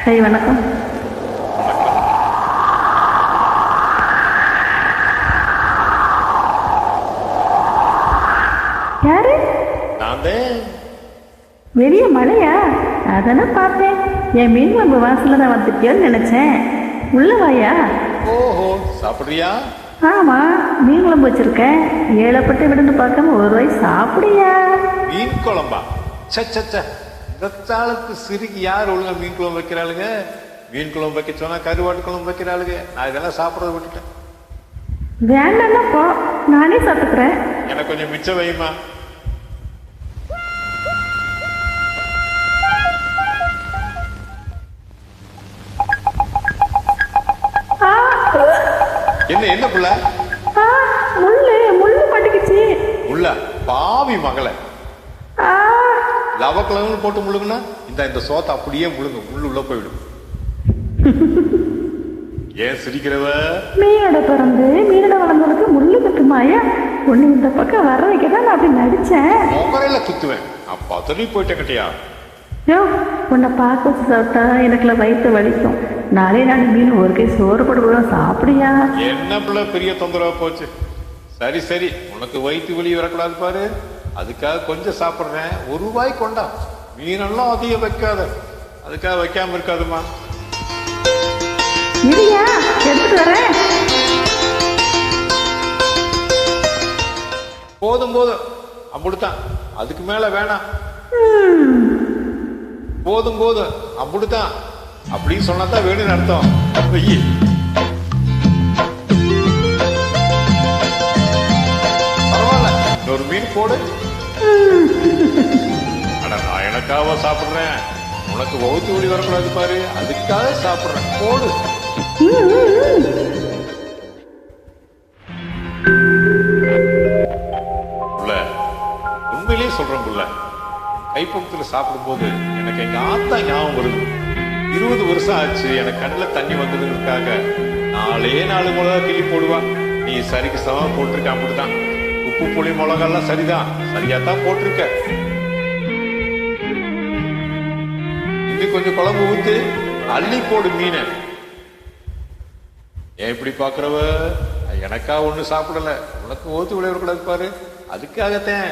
Hi வணக்கம். யாரு? வெளிய மழையா? அதானே பார்த்தேன். என் மீன் குழம்பு வாசல்ல தான் வந்துட்டியோன்னு நினைச்சேன். உள்ள வாயா. ஓஹோ, சாப்பிடுறியா? ஆமா, மீன் குழம்பு வச்சிருக்கேன். ஏழப்பட்டு விடுன்னு பார்க்காம ஒரு வாய் சாப்பிடுயா. மீன் குழம்பா? சச்ச, இந்த தாளுக்கு சிறுகி யார் ஒழுங்கா மீன் குழம்பு வைக்கிறாளுங்க? மீன் குழம்பு வைக்க சொன்னா கருவாட்டு குழம்பு வைக்கிறாளுங்க. நான் இதெல்லாம் சாப்பிடறத விட்டுட்டேன். வேண்டாம்னா போ, நானே சாப்பிட்டுக்கிறேன். எனக்கு கொஞ்சம் மிச்சம் வைமா. என்ன புள்ள? முள்ளு மாட்டிக்கிச்சு. உள்ள பாவி மகளை லவக்கலன்னு போட்டு முழுகுனா இந்த சோத்தை அப்படியே முழுங்க, முள்ளு உள்ள போயிடும். ஏன் சிரிக்கிறவ? மீனோட பிறந்து மீனோட வளர்ந்தவனுக்கு முள்ளு குத்துமாயா? ஒண்ணு இந்த பக்கம் வர வைக்கதான் நான் அப்படி நடிச்சேன். மொகரையில குத்துவேன். அப்பா தள்ளி போயிட்டேன் கட்டியா. யோ, உன்னை பார்க்க வச்சு சாப்பிட்டா எனக்குள்ள வயிற்று வலிக்கும். நாளே நாள் மீன் ஒரு கை சோறு போட்டு சாப்பிடியா? என்ன பிள்ளை பெரிய தொந்தரவா போச்சு. சரி சரி, உனக்கு வயிற்று வலி வரக்கூடாது பாரு, அதுக்காக கொஞ்சம் சாப்பிடுறேன். ஒரு ரூபாய் கொண்டா. மீனெல்லாம் அதிகம் வைக்காத, அதுக்காக வைக்காம இருக்காதுமா. இல்லையா, எடுத்துட்டு வரேன். போதும் போதும், அப்படித்தான். அதுக்கு மேல வேணாம். போதும் போதும், அப்படித்தான். அப்படின்னு சொன்னாதான் வேணும்னு அர்த்தம். பரவாயில்ல, இன்னொரு மீன் போடு. ஆனா நான் எனக்காக சாப்பிடுறேன். உனக்கு வகுத்து வலி வரக்கூடாது பாரு, அதுக்காக சாப்பிடுறேன். போடு. புள்ள, உண்மையிலேயே சொல்றேன் புள்ள, கைப்பக்கத்துல சாப்பிடும் போது எனக்கு எங்க ஆத்தா ஞாபகம் வருது. 20 வருஷம் ஆச்சு எனக்கு கண்ணில் தண்ணி வந்ததுக்காக 4 மிளகா கிள்ளி போடுவா. நீ சரிக்கு சமம் போட்டிருக்க, அப்படித்தான். உப்பு புளி மிளகாலாம் சரிதான், சரியாத்தான் போட்டிருக்க. இன்னும் கொஞ்சம் குழம்பு ஊத்து, அள்ளி போடு மீனை. ஏன் இப்படி பாக்குறவ? எனக்கா ஒண்ணு சாப்பிடல, உனக்கு ஓத்து விளையாடக்கூடாது பாரு, அதுக்காகத்தான்.